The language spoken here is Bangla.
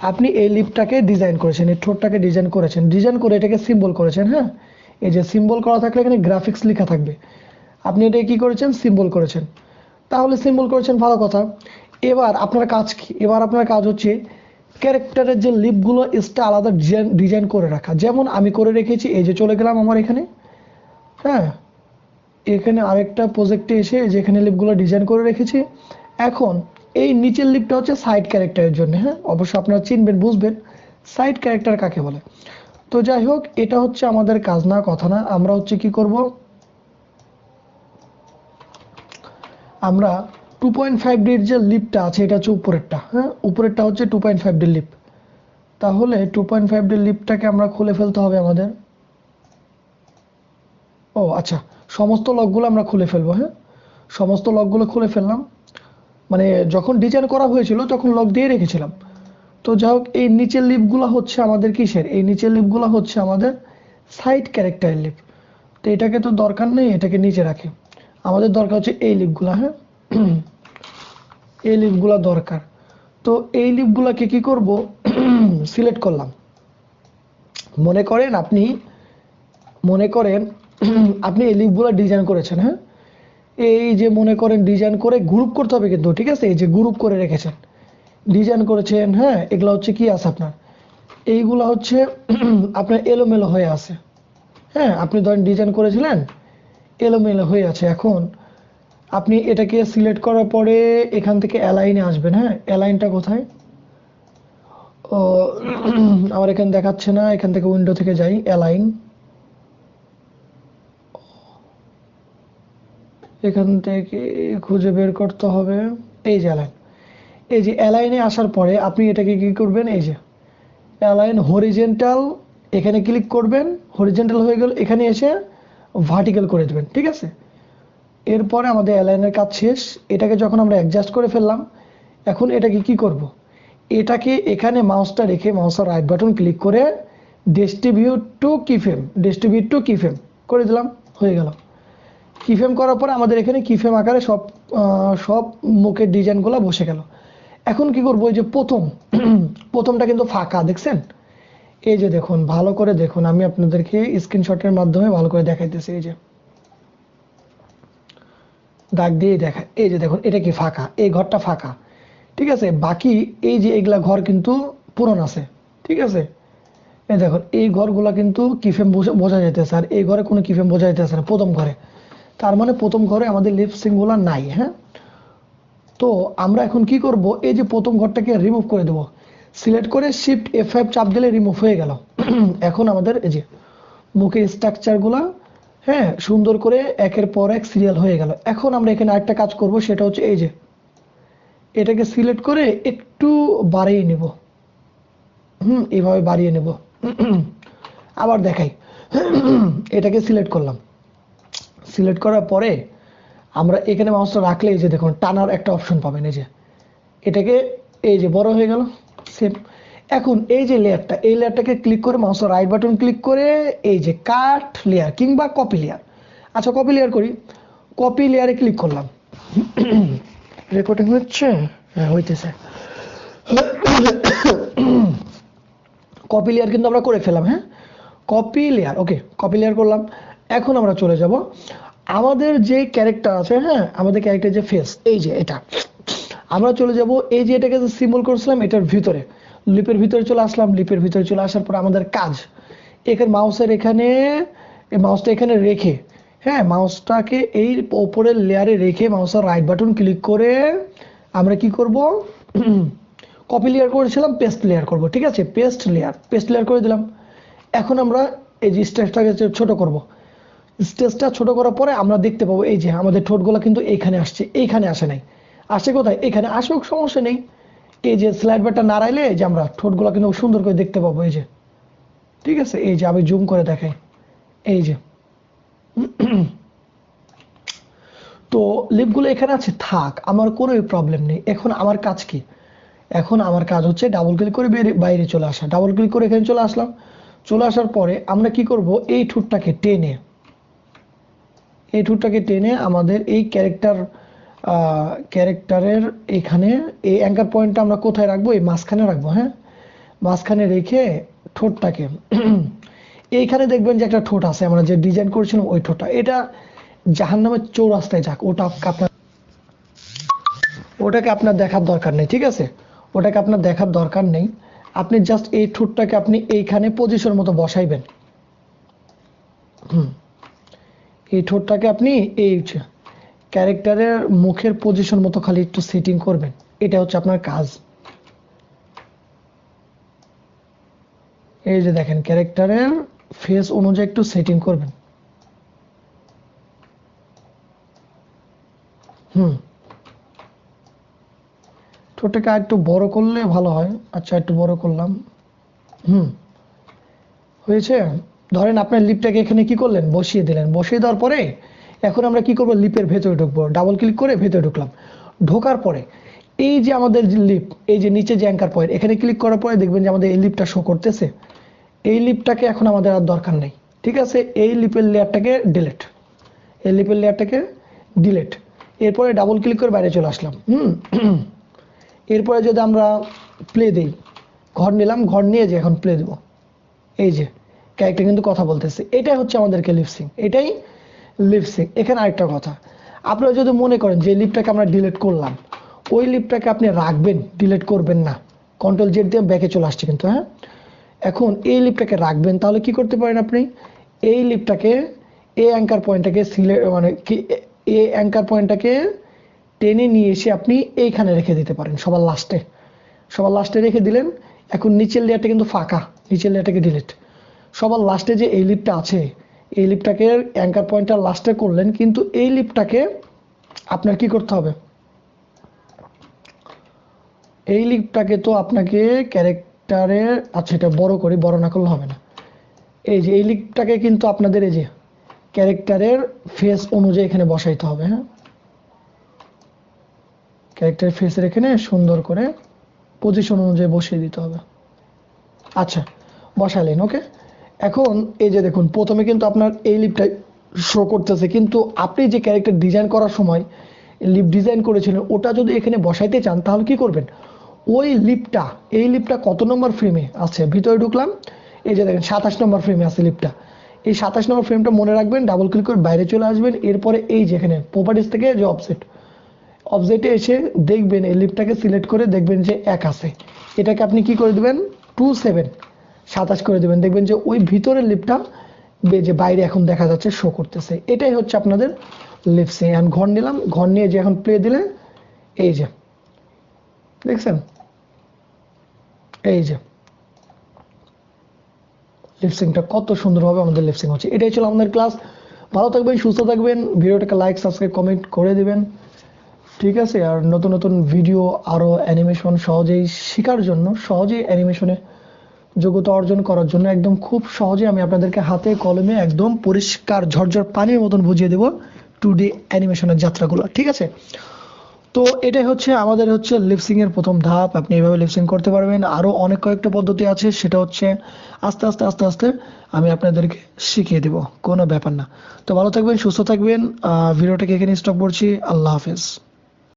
আপনি এই লিপটাকে ডিজাইন করেছেন, এই ঠোঁটটাকে ডিজাইন করেছেন, ডিজাইন করে এটাকে সিম্বল করেছেন। হ্যাঁ, এই যে সিম্বল করা থাকলে এখানে গ্রাফিক্স লেখা থাকবে, আপনি এটা কি করেছেন, সিম্বল করেছেন। তাহলে সিম্বল করেছেন, ভালো কথা। এবার আপনার কাজ কি? এবার আপনার কাজ হচ্ছে ক্যারেক্টারের যে লিপগুলো এক্সট্রা আলাদা ডিজাইন করে রাখা। যেমন আমি করে রেখেছি, এই যে চলে গেলাম আমার এখানে। হ্যাঁ, এখানে আরেকটা প্রজেক্টে এসে যেখানে লিপগুলো ডিজাইন করে রেখেছি। এখন এই নিচের লিপটা হচ্ছে সাইড ক্যারেক্টারের জন্য। হ্যাঁ, অবশ্য আপনারা চিনবেন, বুঝবেন সাইড ক্যারেক্টার কাকে বলে। তো যাই হোক, এটা হচ্ছে আমাদের কাজ না, কথা না। আমরা হচ্ছে কি করব, আমরা 2.5ডির যে লিপটা আছে এটা হচ্ছে উপরেরটা। হ্যাঁ, উপরেরটা হচ্ছে 2.5ডির লিপ। তাহলে 2.5ডির লিপটাকে আমরা খুলে ফেলতে হবে আমাদের। ও আচ্ছা, সমস্ত লকগুলো আমরা খুলে ফেলবো। হ্যাঁ, সমস্ত লকগুলো খুলে ফেললাম, মানে যখন ডিজাইন করা হয়েছিল তখন লক দিয়ে রেখেছিলাম। তো যাই হোক, এই নিচের লিপগুলো হচ্ছে আমাদের কিসের, এই নিচের লিপগুলো হচ্ছে আমাদের সাইড ক্যারেক্টারের লিপ। তো এটাকে তো দরকার নেই, এটাকে নিচে রাখি। আমাদের দরকার হচ্ছে এই লিপগুলো। হ্যাঁ, এই লিপগুলো দরকার। তো এই লিপগুলোকে কি করব, সিলেক্ট করলাম। মনে করেন আপনি মনে করেন আপনি এই লিপগুলো ডিজাইন করেছেন। হ্যাঁ, এই যে মনে করেন ডিজাইন করে গ্রুপ করতে হবে কিন্তু, ঠিক আছে, এই যে গ্রুপ করে রেখেছেন, ডিজাইন করেছেন। হ্যাঁ, এগুলো হচ্ছে কি আছে আপনার, এইগুলো হচ্ছে আপনার এলোমেলো হয়ে আছে। হ্যাঁ, আপনি ধরেন ডিজাইন করেছিলেন, এলোমেলো হয়ে আছে। এখন আপনি এটাকে সিলেক্ট করার পরে এখান থেকে অ্যালাইনে আসবেন। হ্যাঁ, অ্যালাইনটা কোথায়, ও আমার এখানে দেখাচ্ছে না, এখান থেকে উইন্ডো থেকে যাই, অ্যালাইন, এখান থেকে খুঁজে বের করতে হবে। এই যে অ্যালাইন, এই যে অ্যালাইনে আসার পরে আপনি এটাকে কি করবেন, এই যে অ্যালাইন হরিজেন্টাল, এখানে ক্লিক করবেন, হরিজেন্টাল হয়ে গেল, এখানে এসে ভার্টিক্যাল করে দেবেন। ঠিক আছে, এরপরে আমাদের অ্যালাইনের কাজ শেষ। এটাকে যখন আমরা অ্যাডজাস্ট করে ফেললাম, এখন এটাকে কি করব, এটাকে এখানে মাউসটা রেখে মাউসের রাইট বাটন ক্লিক করে distribute to keyframe, distribute to keyframe করে দিলাম, হয়ে গেল। কিফ্রেম করার পরে আমাদের এখানে কিফ্রেম আকারে সব মুখের ডিজাইনগুলো বসে গেল। এখন কি করব, এই যে প্রথমটা কিন্তু ফাঁকা, দেখছেন? এই যে দেখুন, ভালো করে দেখুন, আমি আপনাদেরকে স্ক্রিনশটের মাধ্যমে ভালো করে দেখাইতেছি। এই যে দাগ দিয়ে দেখা, এই যে দেখুন, এটা কি ফাঁকা, এই ঘরটা ফাঁকা। ঠিক আছে, বাকি এই যে এগুলা ঘর কিন্তু পূরণ আছে। ঠিক আছে, এই দেখুন, এই ঘরগুলা কিন্তু কিফ্রেম বোঝা যাইতেছে, আর এই ঘরে কোনো কিফ্রেম বোঝা যাইতেছে না প্রথম ঘরে। তার মানে প্রথম ঘরে আমাদের লিপ সিঙ্কগুলো নাই। হ্যাঁ, তো আমরা এখন কি করব, এই যে প্রথম ঘরটাকে রিমুভ করে দেব, সিলেক্ট করে শিফট F5 চাপ দিলে রিমুভ হয়ে গেল। এখন আমাদের এই যে মুখের স্ট্রাকচারগুলো, হ্যাঁ, সুন্দর করে একের পর এক সিরিয়াল হয়ে গেল। এখন আমরা এখানে আরেকটা কাজ করব, সেটা হচ্ছে এই যে এটাকে সিলেক্ট করে একটু বাড়িয়ে নেব। এইভাবে বাড়িয়ে নেব। আবার দেখাই, এটাকে সিলেক্ট করলাম, সিলেক্ট করার পরে আমরা এখানে মাউসটা রাখলে এই যে দেখুন টানার একটা অপশন পাবেন। এই যে এটাকে এই যে বড় হয়ে গেল, সেম। এখন এই যে লেয়ারটা, এই লেয়ারটাকে ক্লিক করে মাউসের রাইট বাটন ক্লিক করে এই যে কাট লেয়ার কিংবা কপি লেয়ার, আচ্ছা কপি লেয়ার করি, কপি লেয়ারে ক্লিক করলাম। রেকর্ডিং হচ্ছে, হ্যাঁ হইতেছে। কপি লেয়ার কিন্তু আমরা করে ফেললাম। হ্যাঁ, কপি লেয়ার, ওকে, কপি লেয়ার করলাম। এখন আমরা চলে যাব আমাদের যে ক্যারেক্টার আছে। হ্যাঁ, আমাদের ক্যারেক্টার যে ফেস, এই যে এটা, আমরা চলে যাব এই যে এটাকে যে সিম্বল করছিলাম এটার ভিতরে, লিপের ভিতরে চলে আসলাম। লিপের ভিতরে চলে আসার পর আমাদের কাজ, এখানে মাউসের এখানে, এই মাউসটা এখানে রেখে, হ্যাঁ, মাউসটাকে এই ওপরের লেয়ারে রেখে মাউসের রাইট বাটন ক্লিক করে আমরা কি করব, কপি লেয়ার করেছিলাম, পেস্ট লেয়ার করব। ঠিক আছে, পেস্ট লেয়ার করে দিলাম। এখন আমরা এই যে স্টেজটাকে ছোট করব, স্টেজটা ছোট করার পরে আমরা দেখতে পাবো এই যে আমাদের ঠোঁটগুলো কিন্তু এইখানে আসছে, এইখানে আসে নাই। আসে কোথায়, এখানে আসুক, সমস্যা নেই। এই যে স্লাইড বারটা নাড়াইলে যে আমরা ঠোঁটগুলো কিন্তু সুন্দর করে দেখতে পাবো। এই যে, ঠিক আছে, এই যে আমি জুম করে দেখাই, এই যে তো লিপগুলো এখানে আছে, থাক, আমার কোনো প্রবলেম নেই। এখন আমার কাজ কি, এখন আমার কাজ হচ্ছে ডাবল ক্লিক করে বাইরে চলে আসা। ডাবল ক্লিক করে এখানে চলে আসলাম। চলে আসার পরে আমরা কি করব, এই ঠোঁটটাকে টেনে, এই ঠোঁটটাকে টেনে আমাদের এই ক্যারেক্টারের এখানে এই অ্যাঙ্কার পয়েন্টটা আমরা কোথায় রাখবো, এই মাঝখানে রাখবো। হ্যাঁ, মাঝখানে রেখে ঠোঁটটাকে এইখানে দেখবেন যে একটা ঠোঁট আছে, আমরা যে ডিজাইন করেছিলাম ওই ঠোঁটটা, এটা জাহান্নামের চৌরাস্তায় যাক, ওটাকে আপনার দেখার দরকার নেই, ঠিক আছে? ওটাকে আপনার দেখার দরকার নেই। আপনি জাস্ট এই ঠোঁটটাকে আপনি এইখানে পজিশন মতো বসাইবেন। এই ঠোঁটটাকে আপনি এই ক্যারেক্টারের মুখের পজিশন মতো খালি একটু সেটিং করবেন, এটা হচ্ছে আপনার কাজ। এই যে দেখেন ক্যারেক্টারের ফেস অনুযায়ী একটু সেটিং করবেন। ঠোঁটটাকে আর একটু বড় করলে ভালো হয়। আচ্ছা, একটু বড় করলাম। হয়েছে? ধরেন আপনার লিপটাকে এখানে কি করলেন, বসিয়ে দিলেন। বসিয়ে দেওয়ার পরে এখন আমরা কি করব, লিপের ভেতরে ঢুকবো। ডাবল ক্লিক করে ভেতরে ঢুকলাম। ঢোকার পরে এই যে আমাদের লিপ, এই যে নিচে যে অ্যাঙ্কার পয়েন্ট, এখানে ক্লিক করার পরে দেখবেন যে আমাদের এই লিপটা শো করতেছে। এই লিপটাকে এখন আমাদের আর দরকার নেই, ঠিক আছে? এই লিপের লেয়ারটাকে ডিলিট, এই লিপের লেয়ারটাকে ডিলিট। এরপরে ডাবল ক্লিক করে বাইরে চলে আসলাম। এরপরে যদি আমরা প্লে দিই, ঘর নিলাম, ঘর নিয়ে যে এখন প্লে দেবো, এই যে ক্যারেক্টার কিন্তু কথা বলতেছে। এটাই হচ্ছে আমাদেরকে লিপসিং, এটাই লিপসিং। এখানে আরেকটা কথা, আপনারা যদি মনে করেন যে লিপটাকে আমরা ডিলিট করলাম, ওই লিপটাকে আপনি রাখবেন, ডিলিট করবেন না। কন্ট্রোল জেড দিয়ে ব্যাকে চলে আসছে কিন্তু, হ্যাঁ। এখন এই লিপটাকে রাখবেন, তাহলে কি করতে পারেন আপনি, এই লিপটাকে, এই অ্যাঙ্কার পয়েন্টটাকে সিলেক্ট, মানে কি, এই অ্যাঙ্কার পয়েন্টটাকে টেনে নিয়ে এসে আপনি এইখানে রেখে দিতে পারেন, সবার লাস্টে। সবার লাস্টে রেখে দিলেন। এখন নিচের লেয়ারটা কিন্তু ফাঁকা, নিচের লেয়ারটাকে ডিলিট। সবার লাস্টে যে এই লিপটা আছে, এই লিপটাকে অ্যাঙ্কার পয়েন্টটা লাস্টে করলেন, কিন্তু এই লিপটাকে আপনার কি করতে হবে, এই লিপটাকে তো আপনাকে ক্যারেক্টারের, আচ্ছা এটা বড় করি, বড় না করলে হবে না। এই যে এই লিপটাকে কিন্তু আপনাদের এই যে ক্যারেক্টারের ফেস অনুযায়ী এখানে বসাইতে হবে, হ্যাঁ। ক্যারেক্টার ফেসের এখানে সুন্দর করে পজিশন অনুযায়ী বসিয়ে দিতে হবে। আচ্ছা, বসালেন, ওকে। এখন এই যে দেখুন, প্রথমে কিন্তু আপনার এই লিপটা শো করতেছে, কিন্তু আপনি যে ক্যারেক্টার ডিজাইন করার সময় লিপ ডিজাইন করেছিলেন, ওটা যদি এখানে বসাইতে চান তাহলে কি করবেন, ওই লিপটা, এই লিপটা কত নম্বর ফ্রেমে আছে, ভিতরে ঢুকলাম, এই যে দেখেন 27 নম্বর ফ্রেমে আছে লিপটা। এই 27 নম্বর ফ্রেমটা মনে রাখবেন, ডাবল ক্লিক করে বাইরে চলে আসবেন। এরপরে এই যে এখানে প্রপার্টিজ থেকে যে অবজেক্টে এসে দেখবেন এই লিপটাকে সিলেক্ট করে দেখবেন যে 1 আছে, এটাকে আপনি কি করে দেবেন, 27 করে দেবেন। দেখবেন যে ওই ভিতরের লিপটা যে বাইরে এখন দেখা যাচ্ছে, শো করতেছে। এটাই হচ্ছে আপনাদের লিপসিং। এখন ঘর নিলাম, ঘর নিয়ে যে এখন প্লে দিলে, এই যে দেখছেন, এই যে লিপসিংটা কত সুন্দরভাবে আমাদের লিপসিং হচ্ছে। এটাই ছিল আমাদের ক্লাস। ভালো থাকবেন, সুস্থ থাকবেন। ভিডিওটাকে লাইক, সাবস্ক্রাইব, কমেন্ট করে দিবেন, ঠিক আছে? আর নতুন নতুন ভিডিও, আরও অ্যানিমেশন সহজেই শেখার জন্য, সহজেই অ্যানিমেশনে যোগ্যতা অর্জন করার জন্য একদম খুব সহজে আমি আপনাদেরকে হাতে কলমে একদম পরিষ্কার ঝরঝর পানির মতন বুঝিয়ে দেব 2D অ্যানিমেশনের যাত্রাগুলো, ঠিক আছে? তো এটাই হচ্ছে আমাদের হচ্ছে লিপসিং এর প্রথম ধাপ। আপনি এইভাবে লিপসিং করতে পারবেন। আরও অনেক কয়েকটা পদ্ধতি আছে, সেটা হচ্ছে আস্তে আস্তে আস্তে আস্তে আমি আপনাদেরকে শিখিয়ে দেব, কোনো ব্যাপার না। তো ভালো থাকবেন, সুস্থ থাকবেন। ভিডিওটাকে এখানে স্টপ করছি। আল্লাহ হাফেজ।